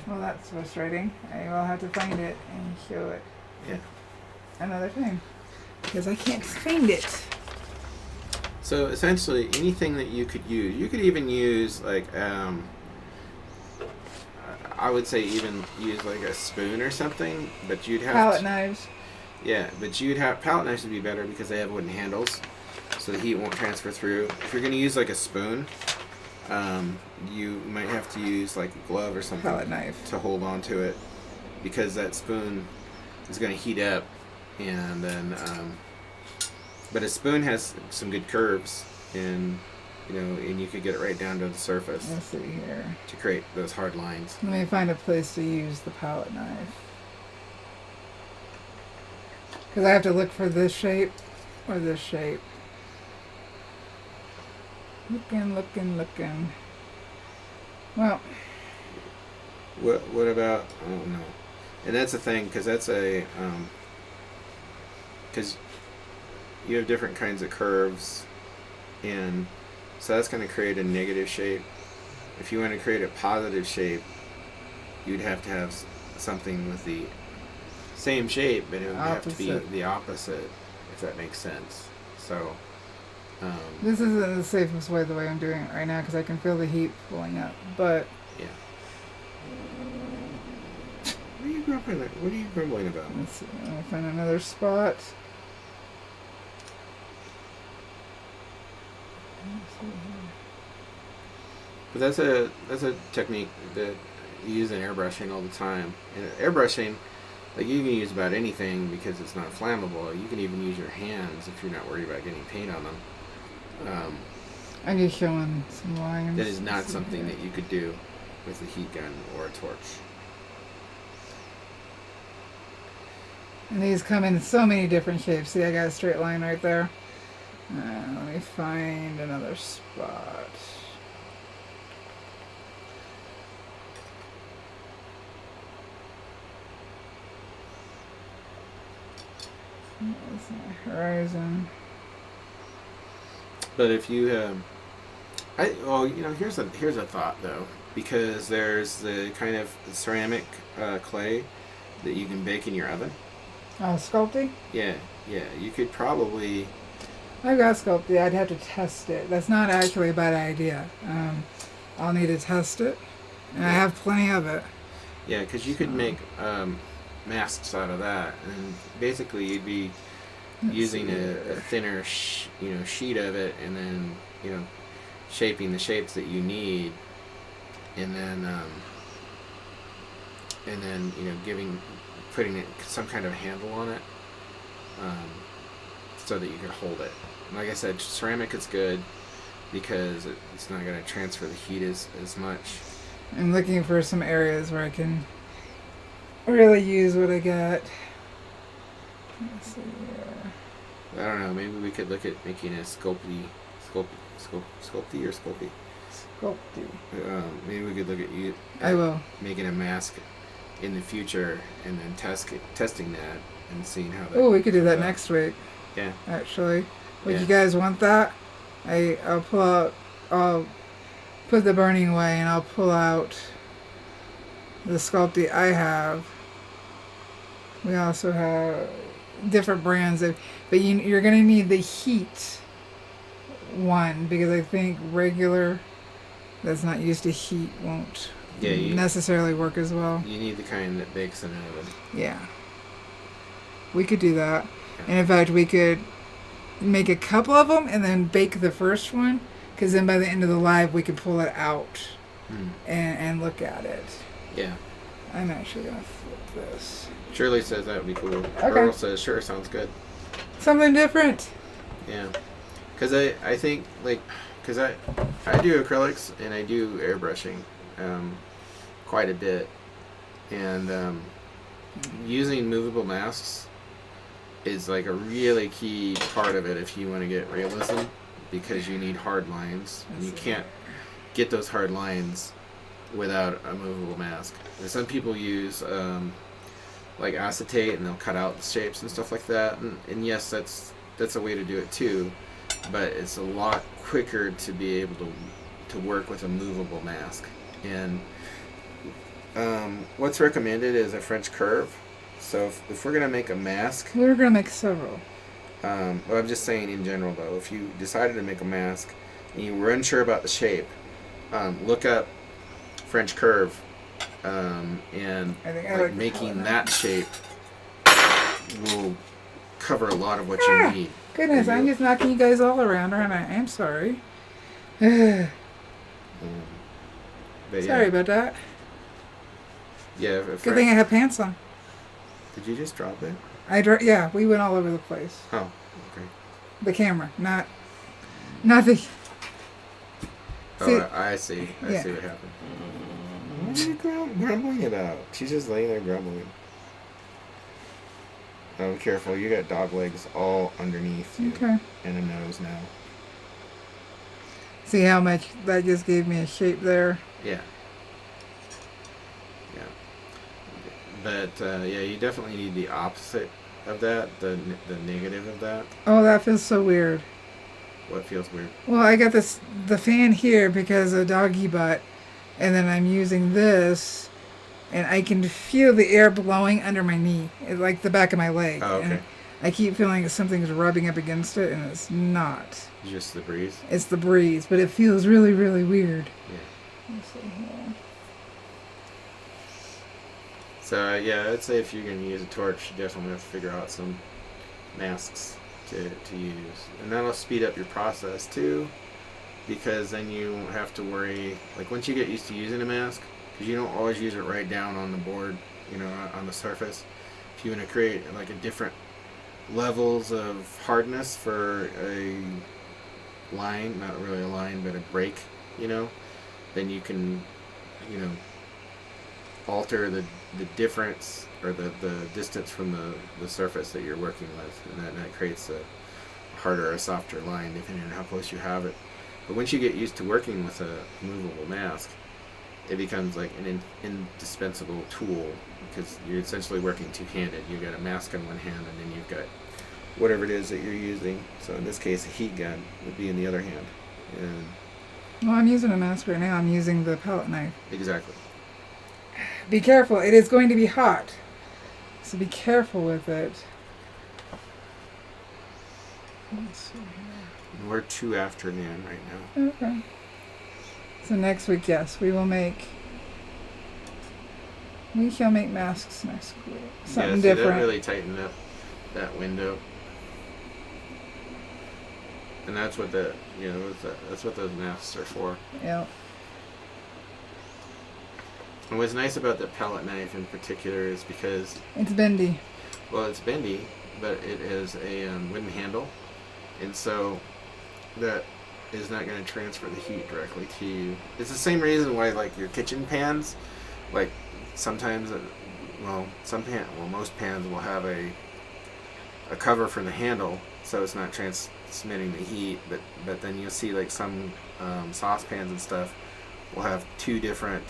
Well, that's frustrating. I will have to find it and show it. Yeah. Another time. Because I can't find it. So essentially, anything that you could even use I would say even use like a spoon or something, but you'd have Palette knives. Yeah, but palette knives would be better because they have wooden handles, so the heat won't transfer through. If you're gonna use like a spoon, you might have to use like a glove or something Palette knife. to hold on to it, because that spoon is gonna heat up, and then but a spoon has some good curves, and and you could get it right down to the surface Let's see here. to create those hard lines. Let me find a place to use the palette knife. Because I have to look for this shape or this shape. Looking. Well, What about? Oh no, and that's the thing, because that's because you have different kinds of curves, and so that's going to create a negative shape. If you want to create a positive shape, you'd have to have something with the same shape, but it would have to be Opposite. the opposite, if that makes sense. So, this isn't the safest way the way I'm doing it right now because I can feel the heat pulling up. But yeah. What are you grumbling about? let's see. Let me find another spot. But that's a technique that you use in airbrushing all the time. And airbrushing, like, you can use about anything because it's not flammable. You can even use your hands if you're not worried about getting paint on them. I'm just showing some lines. That is not something that you could do with a heat gun or a torch. And these come in so many different shapes. See, I got a straight line right there. Let me find another spot. That's my horizon. But if you, here's a thought though, because there's the kind of ceramic clay that you can bake in your oven. Oh, Sculpty? Yeah, you could probably. I've got Sculpty. I'd have to test it. That's not actually a bad idea. I'll need to test it. And I have plenty of it. Yeah, because you could make masks out of that, and basically you'd be using a thinner, sheet of it, and then shaping the shapes that you need, and then putting some kind of handle on it, so that you can hold it. And like I said, ceramic is good because it's not going to transfer the heat as much. I'm looking for some areas where I can really use what I got. Let's see here. I don't know. Maybe we could look at making a Sculpty. Sculpty. Maybe we could look at I will. making a mask in the future, and then testing that and seeing how that. Oh, we could do that comes out. next week. Yeah. Actually, would Yeah. you guys want that? I'll pull out. I'll put the burning away, and I'll pull out the Sculpty I have. We also have different brands of, but you're going to need the heat one because I think regular that's not used to heat won't necessarily work as well. You need the kind that bakes in an oven. Yeah. We could do that. And in fact, we could make a couple of them and then bake the first one, because then by the end of the live, we could pull it out and look at it. Yeah. I'm actually going to flip this. Shirley says that would be cool. Okay. Earl says, sure, sounds good. Something different. Yeah. Because I think, because I do acrylics and I do airbrushing quite a bit. And using movable masks is like a really key part of it if you want to get realism, because you need hard lines. And you can't get those hard lines without a movable mask. And some people use like acetate, and they'll cut out the shapes and stuff like that. And yes, that's a way to do it too, but it's a lot quicker to be able to work with a movable mask. And what's recommended is a French curve. So if we're gonna make a mask, We're going to make several. well, I'm just saying in general though, if you decided to make a mask and you were unsure about the shape, look up French curve, and I think I like making that shape will cover a lot of what you need. Goodness, I'm just knocking you guys all around, aren't I? I'm sorry. Sorry But yeah, about that. yeah. Good thing I have pants on. Did you just drop it? Yeah, we went all over the place. Oh, okay. The camera, not. Nothing. See, Oh, I see. I Yeah. see what happened. What are you grumbling about? She's just laying there grumbling. Oh, careful. You got dog legs all underneath you. okay. And a nose now. See how much that just gave me a shape there? Yeah. Yeah. But, yeah, you definitely need the opposite of that, the negative of that. Oh, that feels so weird. What feels weird? Well, I got the fan here because of doggy butt, and then I'm using this, and I can feel the air blowing under my knee, like the back of my leg. Oh, okay. And I keep feeling something's rubbing up against it, and it's not. Just the breeze? It's the breeze, but it feels really, really weird. Yeah. Let's see here. So, yeah, I'd say if you're going to use a torch, you definitely have to figure out some masks to use. And that'll speed up your process, too, because then you won't have to worry. Like, once you get used to using a mask, because you don't always use it right down on the board, you know, on the surface. If you want to create, like, a different levels of hardness for a line, not really a line, but a break, you know, then you can, you know, alter the difference or the distance from the surface that you're working with, and that creates a harder or softer line depending on how close you have it. But once you get used to working with a movable mask, it becomes like an indispensable tool, because you're essentially working two-handed. You've got a mask on one hand, and then you've got whatever it is that you're using. So in this case, a heat gun would be in the other hand. And Well, I'm using a mask right now. I'm using the palette knife. exactly. Be careful. It is going to be hot. So be careful with it. Let's see here. And we're 2 afternoon right now. Okay. So next week, yes, we shall make masks next week. Something yeah, so different. that really tightened up that window. And that's what that's what those masks are for. Yeah. And what's nice about the palette knife in particular is because, It's bendy. well, it's bendy, but it is a wooden handle, and so that is not going to transfer the heat directly to you. It's the same reason why, like, your kitchen pans, like, sometimes, most pans will have a cover for the handle, so it's not transmitting the heat, but then you'll see, like, some saucepans and stuff will have 2 different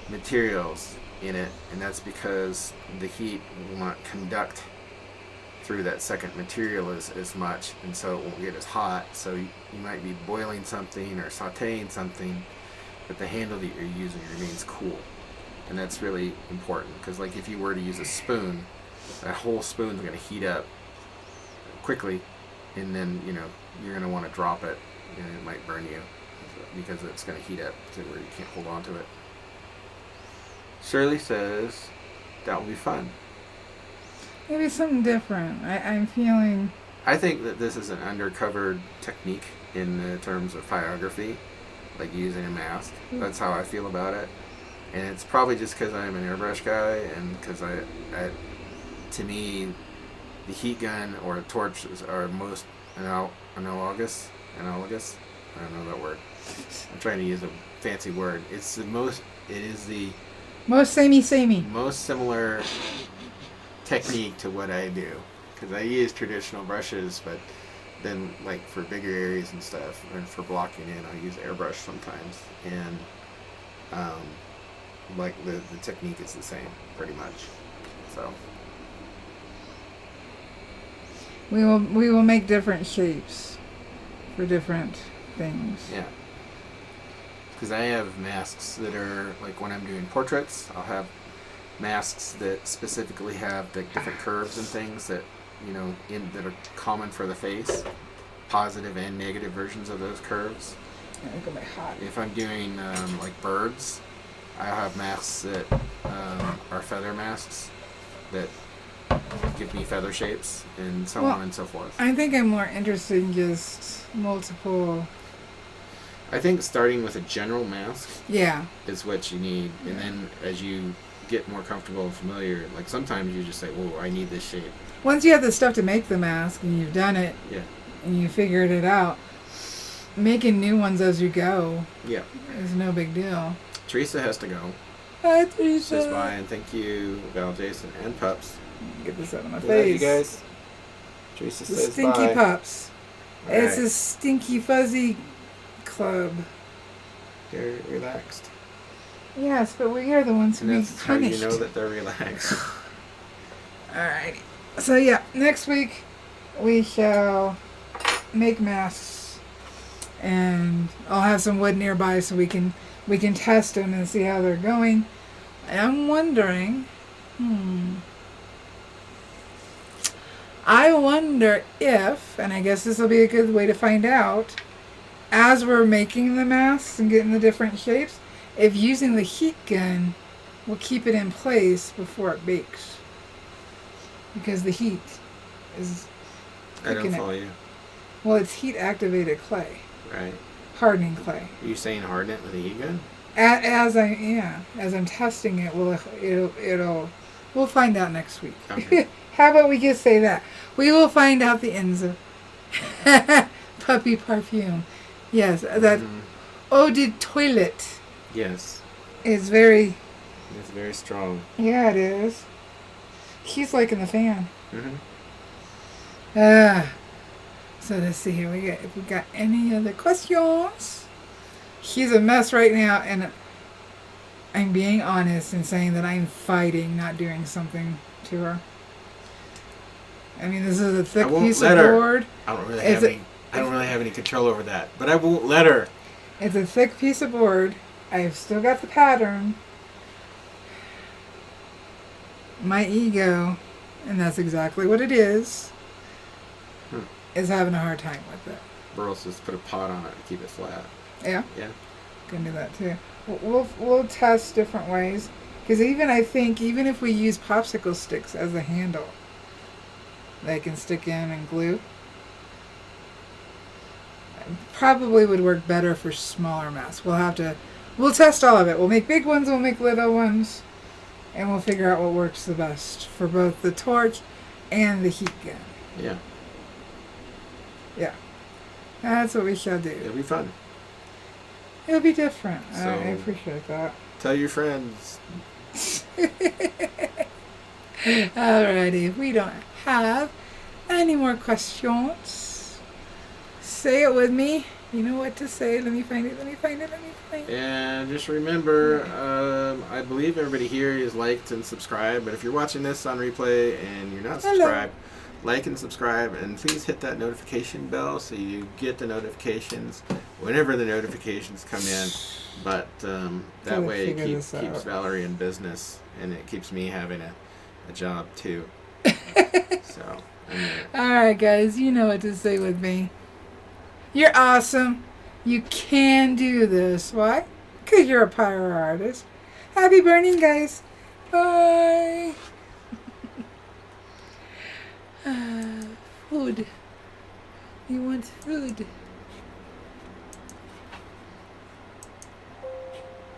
materials in it, and that's because the heat will not conduct through that second material as much, and so it won't get as hot. So you might be boiling something or sauteing something, but the handle that you're using remains cool. And that's really important, because, like, if you were to use a spoon, that whole spoon's going to heat up quickly, and then, you know, you're going to want to drop it, and it might burn you because it's going to heat up to where you can't hold on to it. Shirley says that will be fun. Maybe something different. I'm feeling. I think that this is an undercovered technique in the terms of pyrography, like using a mask. That's how I feel about it. And it's probably just because I'm an airbrush guy, and because to me, the heat gun or a torch are most analogous. I don't know that word. I'm trying to use a fancy word. It is the Most samey. most similar technique to what I do, because I use traditional brushes, but then, like, for bigger areas and stuff, and for blocking in, I use airbrush sometimes, and like the technique is the same pretty much. So We will make different shapes for different things. yeah, because I have masks that are, like, when I'm doing portraits, I'll have masks that specifically have, like, different curves and things that, you know, that are common for the face, positive and negative versions of those curves. Look at my hot. If I'm doing like birds, I have masks that are feather masks that give me feather shapes, and so on and so forth. I think I'm more interested in just multiple. I think starting with a general mask Yeah. is what you need, and then as you get more comfortable and familiar, like, sometimes you just say, "Whoa, I need this shape." Once you have the stuff to make the mask and you've done it Yeah. and you figured it out, making new ones as you go Yeah. is no big deal. Teresa has to go. Hi, Teresa. Says bye and thank you, Val, Jason, and Pups. Get this out of my Good night, face. you guys. Teresa The says stinky bye. pups. All It's right. a stinky fuzzy club. They're relaxed. Yes, but we are the ones who And make that's how you punished. know that they're relaxed. Alrighty. So yeah, next week we shall make masks, and I'll have some wood nearby so we can test them and see how they're going. I'm wondering. I wonder if, and I guess this will be a good way to find out, as we're making the masks and getting the different shapes, if using the heat gun will keep it in place before it bakes. Because the heat is I don't cooking it. follow you. Well, it's heat activated clay, Right. hardening clay. Are you saying harden it with a heat gun? As I'm testing it, we'll find out next week. Okay. How about we just say that? We will find out the ends of puppy perfume. Yes, that eau de toilette Yes. is very. It's very strong. Yeah, it is. He's liking the fan. Mm-hmm. So let's see here. If we got any other questions. He's a mess right now, and I'm being honest in saying that I'm fighting not doing something to her. I mean, this is a thick won't piece of let her. board. I don't really It's have any control over that, but I won't let her. It's a thick piece of board. I've still got the pattern. My ego, and that's exactly what it is having a hard time with it. Burles just put a pot on it to keep it flat. Yeah? Yeah. Can do that too. We'll test different ways. Because I think even if we use popsicle sticks as a handle, they can stick in and glue. Probably would work better for smaller masks. We'll test all of it. We'll make big ones, we'll make little ones, and we'll figure out what works the best for both the torch and the heat gun. Yeah. Yeah. That's what we shall do. It'll be fun. It'll be different. I So- appreciate that. Tell your friends. Alrighty, if we don't have any more questions, say it with me. You know what to say. Let me find it. And just remember, I believe everybody here is liked and subscribed, but if you're watching this on replay and you're not subscribed, like and subscribe, and please hit that notification bell so you get the notifications whenever the notifications come in. But that way it keeps Valarie in business, and it keeps me having a job too. So, Alright guys, you know what to say with me. You're awesome. You can do this. Why? Because you're a pyro artist. Happy burning, guys. Bye. Food. You want food.